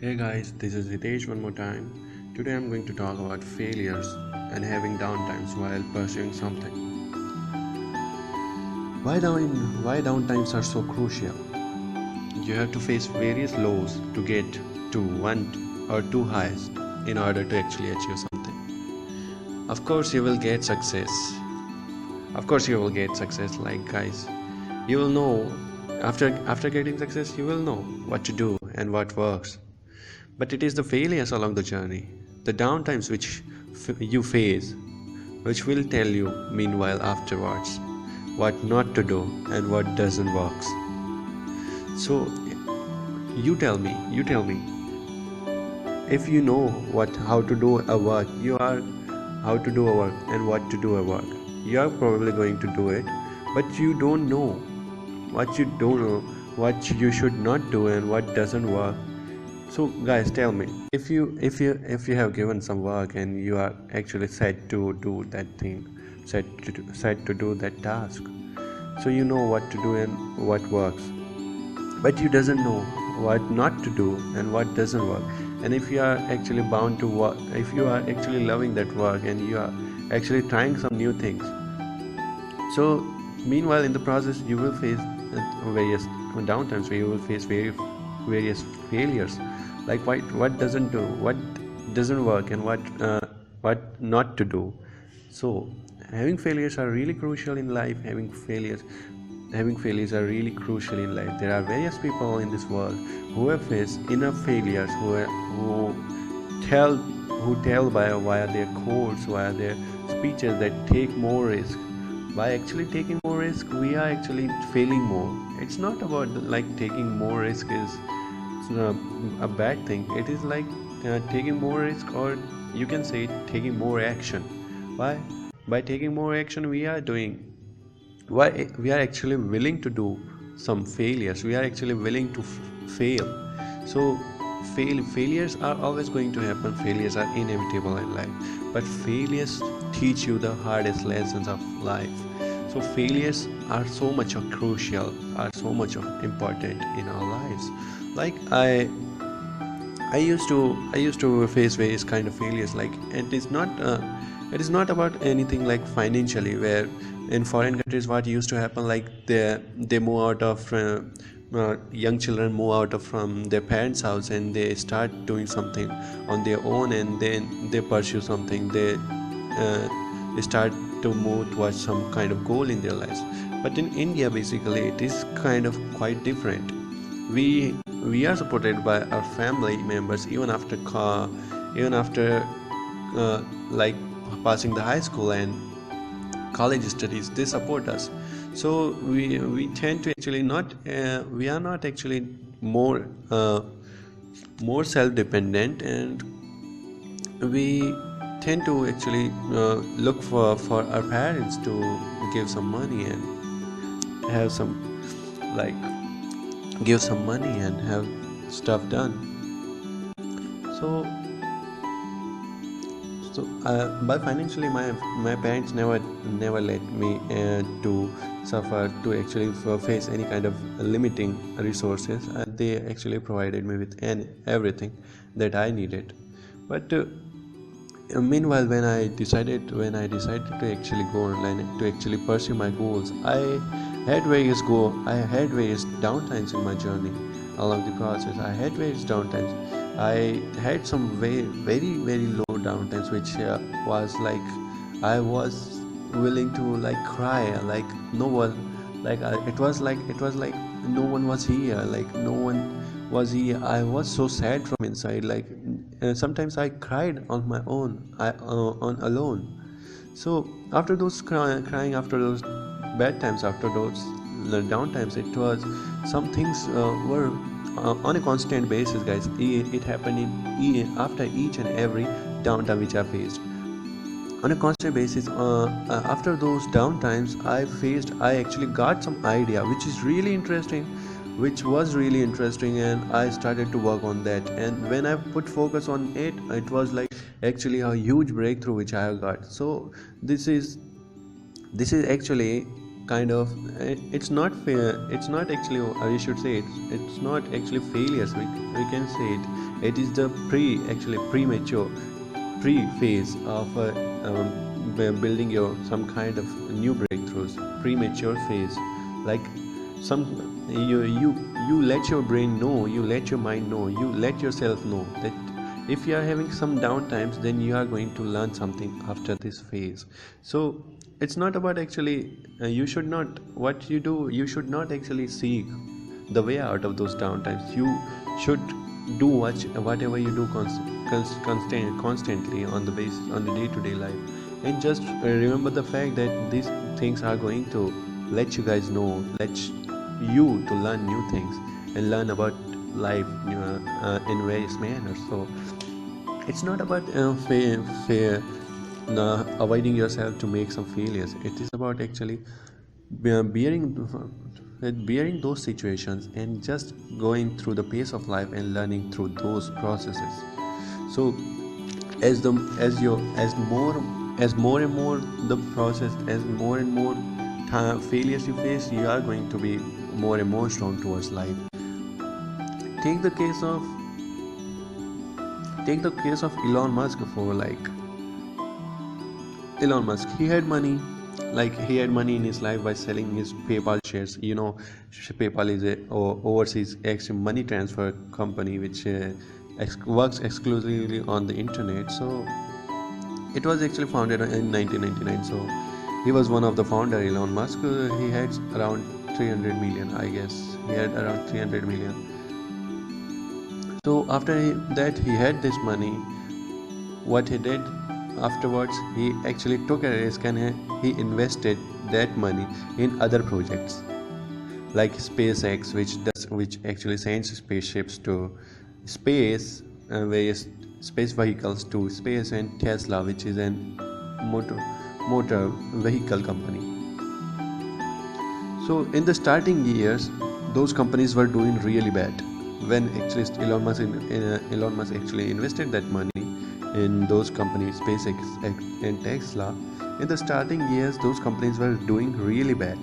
Hey guys, this is Hitesh one more time. Today I'm going to talk about failures and having downtimes while pursuing something. Why downtimes are so crucial? You have to face various lows to get to one or two highs in order to actually achieve something. Of course you will get success. Of course you will get success, like guys. You will know after getting success you will know what to do and what works. But it is the failures along the journey, the downtimes which you face, which will tell you, meanwhile, afterwards, what not to do and what doesn't work. So, you tell me, if you know how to do a work, you are how to do a work and what to do a work. You are probably going to do it, but you don't know what you should not do and what doesn't work. So guys, tell me, if you have given some work and you are actually set to do that thing, set to do that task, so you know what to do and what works, but you doesn't know what not to do and what doesn't work. And if you are actually bound to work, if you are actually loving that work and you are actually trying some new things, so meanwhile in the process you will face various downtimes where you will face various failures, like what doesn't do, what doesn't work, and what not to do. So having failures are really crucial in life. Having failures are really crucial in life. There are various people in this world who have faced enough failures, tell who tell via their quotes, via their speeches, that take more risk. By actually taking more risk, we are actually failing more. It's not about like taking more risk is a bad thing. It is like taking more risk, or you can say taking more action. Why? By taking more action, we are actually willing to do some failures. We are actually willing to fail. So failures are always going to happen. Failures are inevitable in life, but failures teach you the hardest lessons of life. So failures are so much of crucial, are so much of important in our lives. Like I used to face various kind of failures. Like it is not about anything like financially, where in foreign countries what used to happen, like they move out of young children move out of from their parents house and they start doing something on their own, and then they pursue something. They start to move towards some kind of goal in their lives. But in India, basically, it is kind of quite different. We are supported by our family members even after like passing the high school and college studies. They support us. So we tend to actually not we are not actually more more self dependent, and we tend to actually look for our parents to give some money and have some, like, give some money and have stuff done. So but financially, my parents never let me to suffer, to actually face any kind of limiting resources. They actually provided me with everything that I needed. But meanwhile, when I decided to actually go online and to actually pursue my goals, I had various downtimes in my journey. Along the process, I had various downtimes. I had some very low downtimes, which was like I was willing to like cry, like no one, it was like no one was here, like no one was here. I was so sad from inside, like sometimes I cried on my own, on alone. So after those crying, after those bad times, after those down times, it was some things were on a constant basis, guys. It happened after each and every downtime which I faced on a constant basis. After those downtimes I actually got some idea which is really interesting, which was really interesting, and I started to work on that. And when I put focus on it, it was like actually a huge breakthrough which I have got. So this is actually kind of it's not fair, it's not actually, I should say it's not actually failures, we can say it is the premature pre-phase of building your some kind of new breakthroughs, premature phase. Like some you let your brain know, you let your mind know, you let yourself know that if you are having some downtimes, then you are going to learn something after this phase. So it's not about actually you should not, what you do, you should not actually seek the way out of those downtimes. You should do whatever you do constantly on the basis, on the day-to-day life, and just remember the fact that these things are going to let you guys know, let you to learn new things and learn about life in various manners. So it's not about avoiding yourself to make some failures. It is about actually bearing those situations and just going through the pace of life and learning through those processes. So as more and more the process, as more and more failures you face, you are going to be more and more strong towards life. Take the case of Elon Musk. For like Elon Musk, he had money, in his life by selling his PayPal shares. PayPal is a overseas money transfer company which works exclusively on the internet. So it was actually founded in 1999. So he was one of the founder, Elon Musk. He had around 300 million, I guess. He had around 300 million. So after that he had this money, what he did afterwards, he actually took a risk and he invested that money in other projects like SpaceX, which actually sends spaceships to space, various space vehicles to space, and Tesla, which is an motor vehicle company. So in the starting years, those companies were doing really bad. When actually Elon Musk actually invested that money in those companies, SpaceX and Tesla, in the starting years, those companies were doing really bad.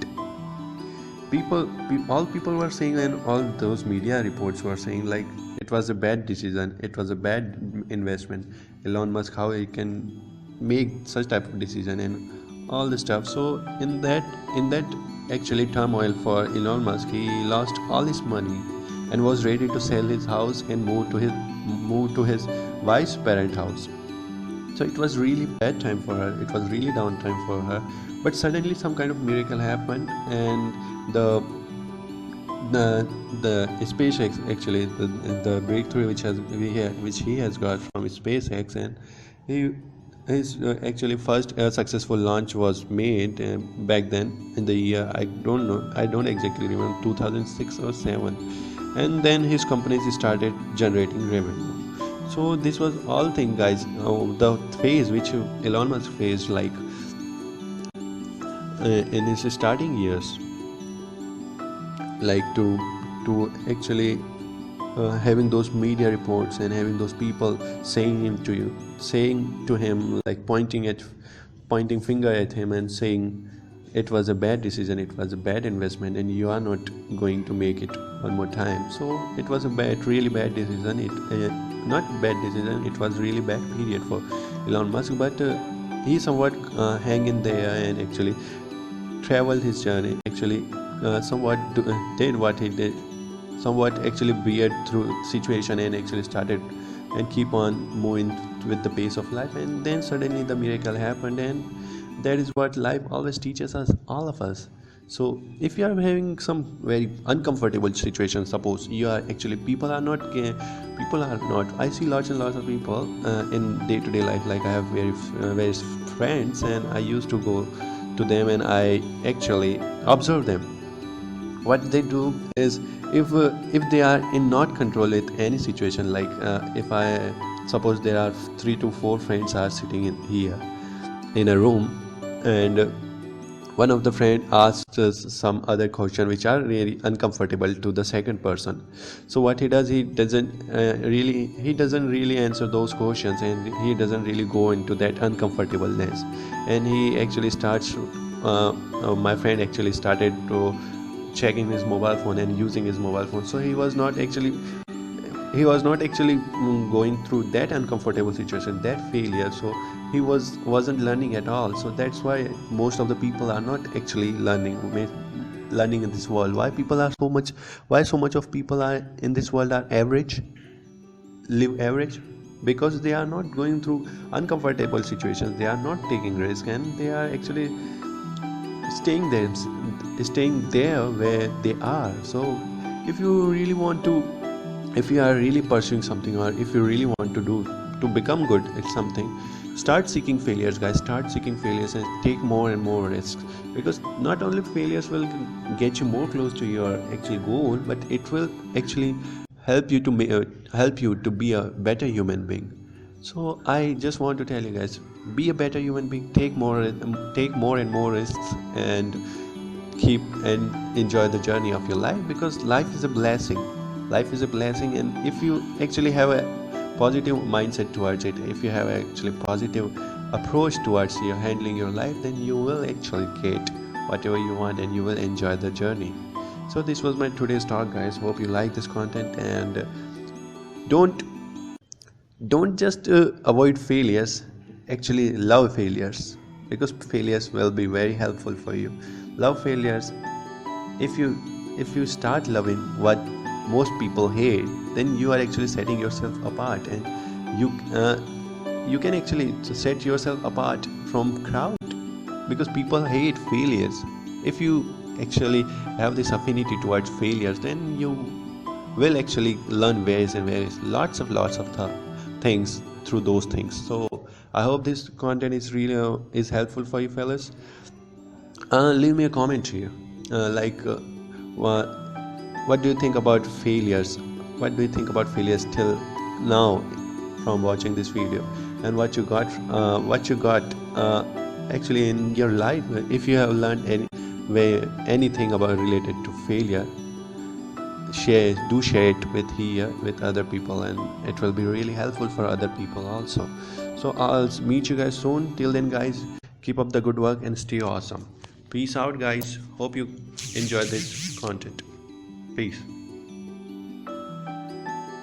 All people were saying, and all those media reports were saying, like, it was a bad decision, it was a bad investment. Elon Musk, how he can make such type of decision and all this stuff. So in that actually turmoil for Elon Musk, he lost all his money and was ready to sell his house and move to his wife's parent house. So it was really bad time for her, it was really down time for her. But suddenly some kind of miracle happened, and the SpaceX, actually the breakthrough which he has got from SpaceX, and his actually first successful launch was made back then in the year, I don't exactly remember, 2006 or 7, and then his companies started generating revenue. So this was all thing, guys, the phase which Elon Musk faced, like in his starting years, like to actually having those media reports and having those people saying to him, like pointing finger at him and saying it was a bad decision, it was a bad investment, and you are not going to make it one more time. So it was a really bad decision. Not bad decision, it was really bad period for Elon Musk, but he somewhat hang in there and actually traveled his journey, actually somewhat did what he did, somewhat actually beared through situation and actually started and keep on moving with the pace of life. And then suddenly the miracle happened, and that is what life always teaches us, all of us. So if you are having some very uncomfortable situation, suppose you are actually, people are not, I see lots and lots of people in day-to-day life, like I have various friends, and I used to go to them and I actually observe them. What they do is, if they are in not control with any situation, like if I suppose there are 3 to 4 friends are sitting in here in a room, and one of the friend asks us some other question which are really uncomfortable to the second person. So what he does, he doesn't really answer those questions, and he doesn't really go into that uncomfortableness, and he actually starts my friend actually started to checking his mobile phone and using his mobile phone, so he was not actually going through that uncomfortable situation, that failure. So he wasn't learning at all. So that's why most of the people are not actually learning in this world. Why so much of people are in this world are average, live average, because they are not going through uncomfortable situations, they are not taking risk, and they are actually staying there staying there where they are. So if you really want to, if you are really pursuing something, or if you really want to become good at something, start seeking failures, guys. Start seeking failures and take more and more risks, because not only failures will get you more close to your actual goal, but it will actually help you to be a better human being. So I just want to tell you guys, be a better human being, take more and more risks, and keep and enjoy the journey of your life, because life is a blessing. Life is a blessing, and if you actually have a positive mindset towards it, if you have actually positive approach towards your handling your life, then you will actually get whatever you want, and you will enjoy the journey. So this was my today's talk, guys. Hope you like this content, and don't don't just avoid failures, actually love failures, because failures will be very helpful for you. Love failures. If you start loving what most people hate, then you are actually setting yourself apart, and you can actually set yourself apart from crowd, because people hate failures. If you actually have this affinity towards failures, then you will actually learn various lots of things through those things. So I hope this content is helpful for you, fellas. Leave me a comment here, what what do you think about failures? What do you think about failures till now from watching this video, and what you got actually in your life? If you have learned anything about related to failure, share it with other people, and it will be really helpful for other people also. So I'll meet you guys soon. Till then, guys, keep up the good work and stay awesome. Peace out, guys. Hope you enjoy this content. Peace.